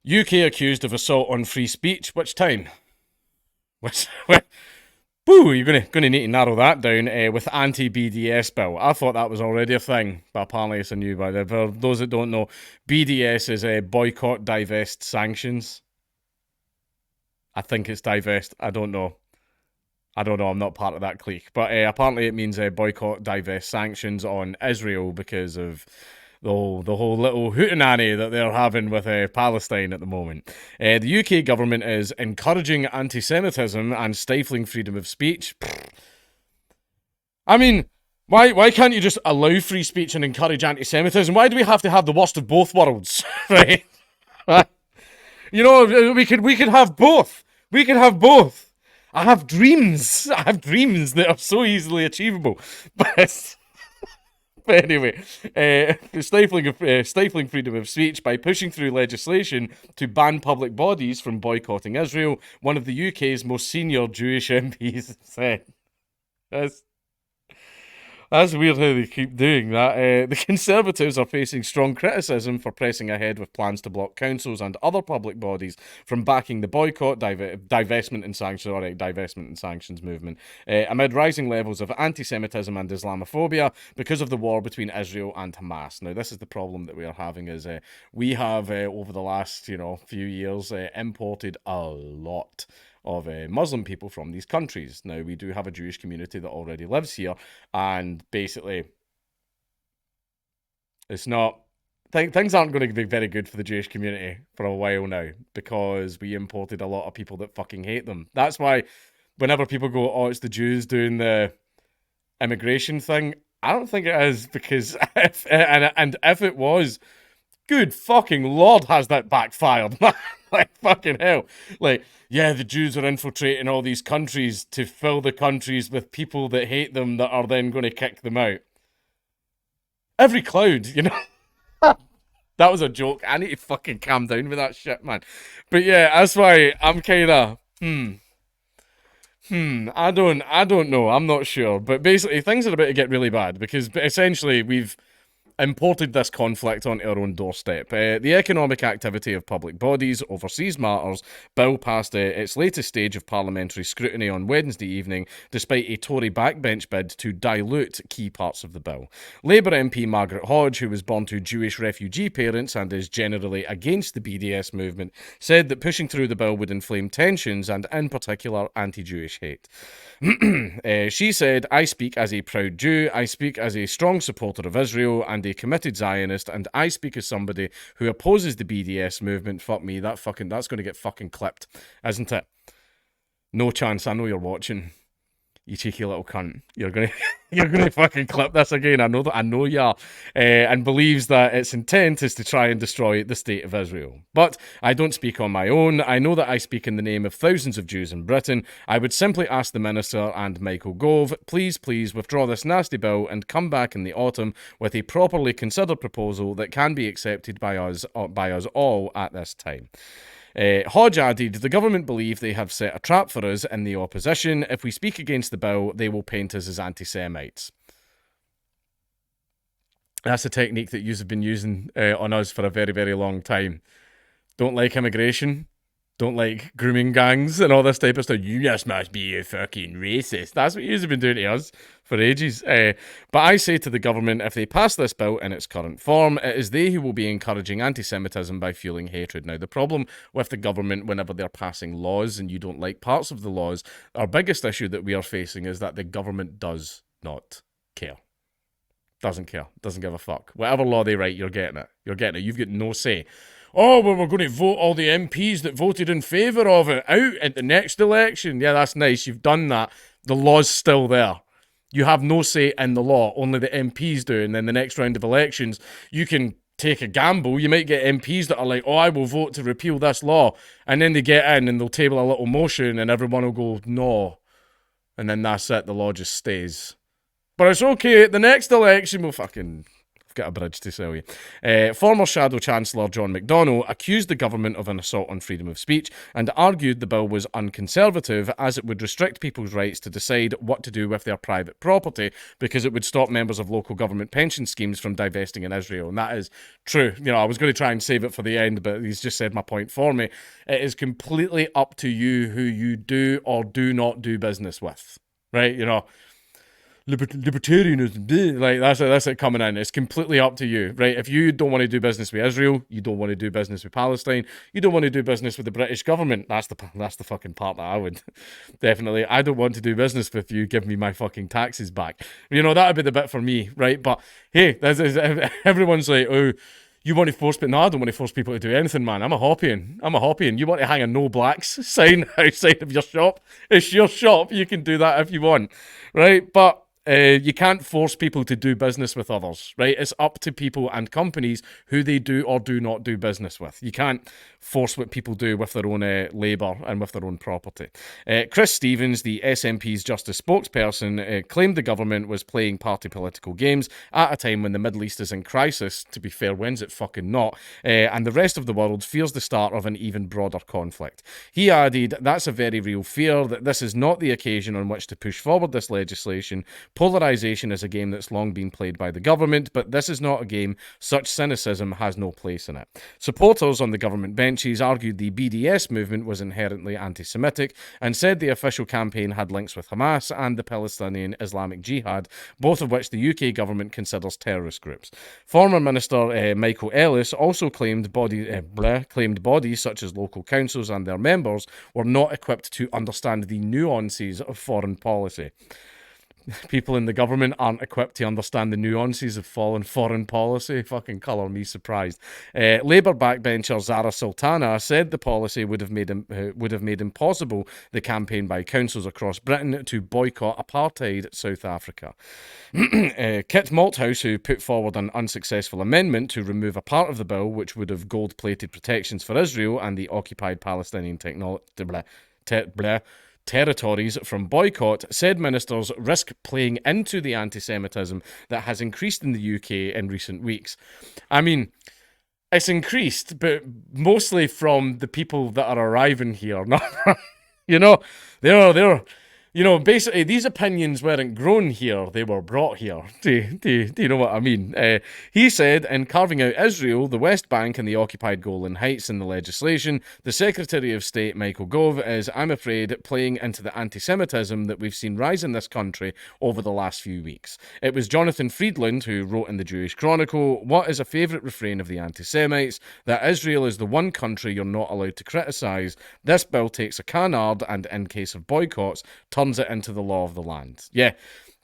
UK accused of assault on free speech. Which time? Which, Woo, you're gonna need to narrow that down with anti-BDS bill. I thought that was already a thing, but apparently it's a new one. For those that don't know, BDS is boycott, divest, sanctions. I think it's divest. I don't know. I don't know. I'm not part of that clique, but apparently it means boycott, divest, sanctions on Israel because of the whole little hootenanny that they're having with Palestine at the moment. The UK government is encouraging anti-Semitism and stifling freedom of speech. I mean, why can't you just allow free speech and encourage anti-Semitism? Why do we have to have the worst of both worlds, right? You know, we could have both. We could have both. I have dreams. I have dreams that are so easily achievable, but. But anyway, stifling freedom of speech by pushing through legislation to ban public bodies from boycotting Israel, one of the UK's most senior Jewish MPs said. That's that's weird how they keep doing that. The Conservatives are facing strong criticism for pressing ahead with plans to block councils and other public bodies from backing the boycott, divestment and sanctions, divestment and sanctions movement amid rising levels of anti-Semitism and Islamophobia because of the war between Israel and Hamas. Now, this is the problem that we are having: is we have over the last few years imported a lot of Muslim people from these countries. Now, we do have a Jewish community that already lives here, and basically, it's not. Things aren't going to be very good for the Jewish community for a while now because we imported a lot of people that fucking hate them. That's why, whenever people go, "Oh, it's the Jews doing the immigration thing," I don't think it is, because and if it was, good fucking lord, has that backfired, man. Like, fucking hell. Like, yeah, the Jews are infiltrating all these countries to fill the countries with people that hate them that are then going to kick them out. Every cloud, you know? That was a joke. I need to fucking calm down with that shit, man. But yeah, that's why I'm kinda, I don't know. I'm not sure. But basically, things are about to get really bad because essentially we've imported this conflict onto our own doorstep. The economic activity of public bodies overseas matters bill passed its latest stage of parliamentary scrutiny on Wednesday evening, despite a Tory backbench bid to dilute key parts of the bill. Labour MP Margaret Hodge, who was born to Jewish refugee parents and is generally against the BDS movement, said that pushing through the bill would inflame tensions and, in particular, anti-Jewish hate. She said, "I speak as a proud Jew, I speak as a strong supporter of Israel and a committed Zionist, and I speak as somebody who opposes the BDS movement." Fuck me, that's going to get fucking clipped, isn't it? No chance. I know you're watching, you cheeky little cunt. You're gonna you're gonna fucking clip this again. I know that. I know you are, and believes that its intent is to try and destroy the state of Israel. But I don't speak on my own. I know that I speak in the name of thousands of Jews in Britain. I would simply ask the minister and Michael Gove, please withdraw this nasty bill and come back in the autumn with a properly considered proposal that can be accepted by us all at this time. Hodge added, "The government believe they have set a trap for us in the opposition. If we speak against the bill, they will paint us as anti-Semites." That's a technique that you have been using on us for a very, very long time. Don't like immigration, don't like grooming gangs and all this type of stuff. You just must be a fucking racist. That's what you've been doing to us for ages. But I say to the government, if they pass this bill in its current form, it is they who will be encouraging anti-Semitism by fueling hatred. Now, the problem with the government whenever they're passing laws and you don't like parts of the laws, our biggest issue that we are facing is that the government does not care. Doesn't care. Doesn't give a fuck. Whatever law they write, you're getting it. You're getting it. You've got no say. "Oh, well, we're going to vote all the MPs that voted in favour of it out at the next election." Yeah, that's nice. You've done that. The law's still there. You have no say in the law. Only the MPs do. And then the next round of elections, you can take a gamble. You might get MPs that are like, "Oh, I will vote to repeal this law." And then they get in and they'll table a little motion and everyone will go, "No." And then that's it. The law just stays. But it's okay. At the next election, we'll fucking got a bridge to sell you. Former Shadow Chancellor John McDonnell accused the government of an assault on freedom of speech and argued the bill was unconservative as it would restrict people's rights to decide what to do with their private property because it would stop members of local government pension schemes from divesting in Israel. And that is true. You know, I was going to try and save it for the end, but he's just said my point for me. It is completely up to you who you do or do not do business with, right? You know, libertarianism, like that's it coming in. It's completely up to you, right? If you don't want to do business with Israel, you don't want to do business with Palestine, you don't want to do business with the British government. That's the fucking part that I would definitely. I don't want to do business with you. Give me my fucking taxes back. You know, that would be the bit for me, right? But hey, everyone's like, oh, you want to force, but no, I don't want to force people to do anything, man. I'm a Hoppian. You want to hang a no blacks sign outside of your shop? It's your shop. You can do that if you want, right? But you can't force people to do business with others, right? It's up to people and companies who they do or do not do business with. You can't force what people do with their own labour and with their own property. Chris Stevens, the SNP's justice spokesperson, claimed the government was playing party political games at a time when the Middle East is in crisis. To be fair, when's it fucking not? And the rest of the world fears the start of an even broader conflict. He added, that's a very real fear, that this is not the occasion on which to push forward this legislation. Polarisation is a game that's long been played by the government, but this is not a game. Such cynicism has no place in it. Supporters on the government benches argued the BDS movement was inherently anti-Semitic and said the official campaign had links with Hamas and the Palestinian Islamic Jihad, both of which the UK government considers terrorist groups. Former Minister Michael Ellis also claimed bodies such as local councils and their members were not equipped to understand the nuances of foreign policy. People in the government aren't equipped to understand the nuances of foreign policy. Fucking colour me surprised. Labour backbencher Zara Sultana said the policy would have made impossible the campaign by councils across Britain to boycott apartheid South Africa. Kit Malthouse, who put forward an unsuccessful amendment to remove a part of the bill which would have gold-plated protections for Israel and the occupied Palestinian territories from boycott, said ministers risk playing into the anti-Semitism that has increased in the UK in recent weeks. I mean, it's increased, but mostly from the people that are arriving here. You know, they're you know, basically, these opinions weren't grown here, they were brought here. Do you know what I mean? He said, in carving out Israel, the West Bank and the occupied Golan Heights in the legislation, the Secretary of State, Michael Gove, is, I'm afraid, playing into the anti-Semitism that we've seen rise in this country over the last few weeks. It was Jonathan Friedland who wrote in the Jewish Chronicle, what is a favourite refrain of the anti-Semites? That Israel is the one country you're not allowed to criticise. This bill takes a canard and, in case of boycotts, turns it into the law of the land. Yeah,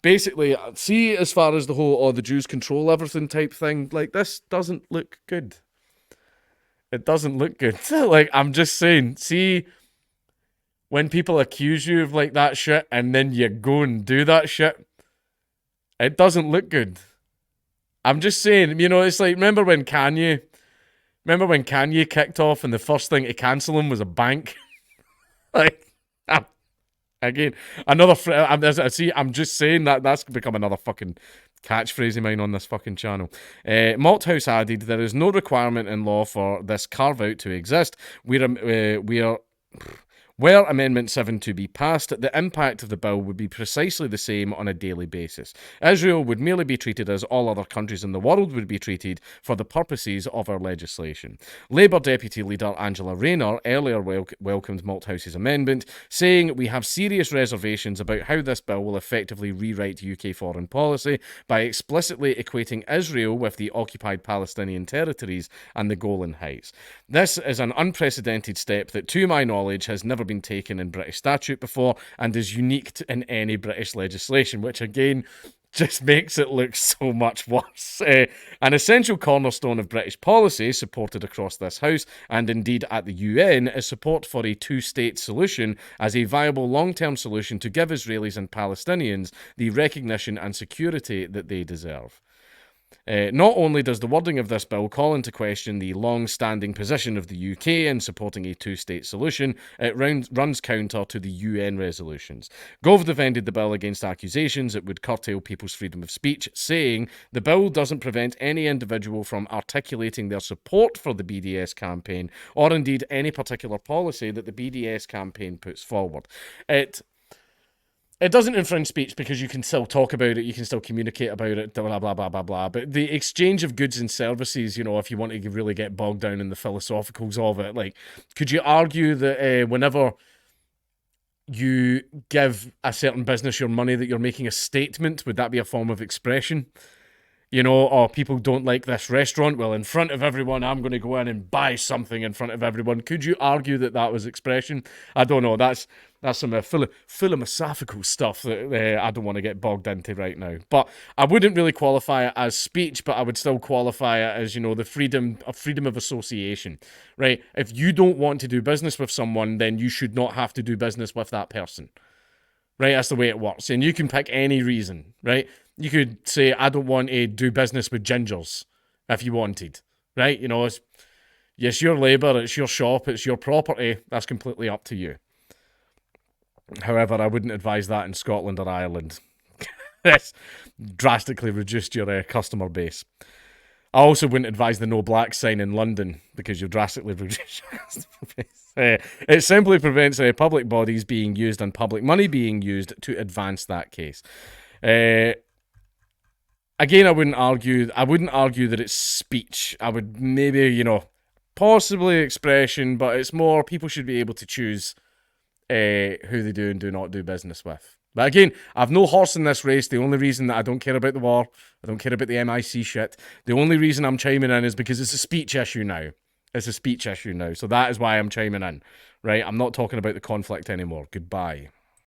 basically, see, as far as the whole, the Jews control everything type thing, like, this doesn't look good. It doesn't look good. Like, I'm just saying, see, when people accuse you of, like, that shit, and then you go and do that shit, it doesn't look good. I'm just saying, you know, it's like, remember when Kanye kicked off and the first thing to cancel him was a bank? Like, again, I'm just saying that's become another fucking catchphrase of mine on this fucking channel. Malthouse added, there is no requirement in law for this carve-out to exist. Were Amendment 7 to be passed, the impact of the bill would be precisely the same on a daily basis. Israel would merely be treated as all other countries in the world would be treated for the purposes of our legislation. Labour Deputy Leader Angela Rayner earlier welcomed Malthouse's amendment, saying, we have serious reservations about how this bill will effectively rewrite UK foreign policy by explicitly equating Israel with the occupied Palestinian territories and the Golan Heights. This is an unprecedented step that, to my knowledge, has never been taken in British statute before and is unique in any British legislation, which again just makes it look so much worse. An essential cornerstone of British policy, supported across this House and indeed at the UN, is support for a two-state solution as a viable long-term solution to give Israelis and Palestinians the recognition and security that they deserve. Not only does the wording of this bill call into question the long-standing position of the UK in supporting a two-state solution, it runs counter to the UN resolutions. Gove defended the bill against accusations it would curtail people's freedom of speech, saying the bill doesn't prevent any individual from articulating their support for the BDS campaign, or indeed any particular policy that the BDS campaign puts forward. It doesn't infringe speech because you can still talk about it, you can still communicate about it, blah, blah, blah, blah, blah. But the exchange of goods and services, you know, if you want to really get bogged down in the philosophicals of it, like, could you argue that whenever you give a certain business your money that you're making a statement, would that be a form of expression? You know, or people don't like this restaurant. Well, in front of everyone, I'm going to go in and buy something in front of everyone. Could you argue that that was expression? I don't know. That's some philosophical stuff that I don't want to get bogged into right now. But I wouldn't really qualify it as speech, but I would still qualify it as, you know, the freedom of association, right? If you don't want to do business with someone, then you should not have to do business with that person. Right, that's the way it works. And you can pick any reason, right? You could say, I don't want to do business with gingers, if you wanted, right? You know, it's your labour, it's your shop, it's your property. That's completely up to you. However, I wouldn't advise that in Scotland or Ireland. That's drastically reduced your customer base. I also wouldn't advise the no black sign in London because you'll drastically reduce your customer base. It simply prevents public bodies being used and public money being used to advance that case. Again, I wouldn't argue that it's speech. I would maybe, you know, possibly expression, but it's more people should be able to choose who they do and do not do business with. But again, I've no horse in this race. The only reason that I don't care about the war, I don't care about the MIC shit, the only reason I'm chiming in is because it's a speech issue now. It's a speech issue now. So that is why I'm chiming in, right? I'm not talking about the conflict anymore. Goodbye.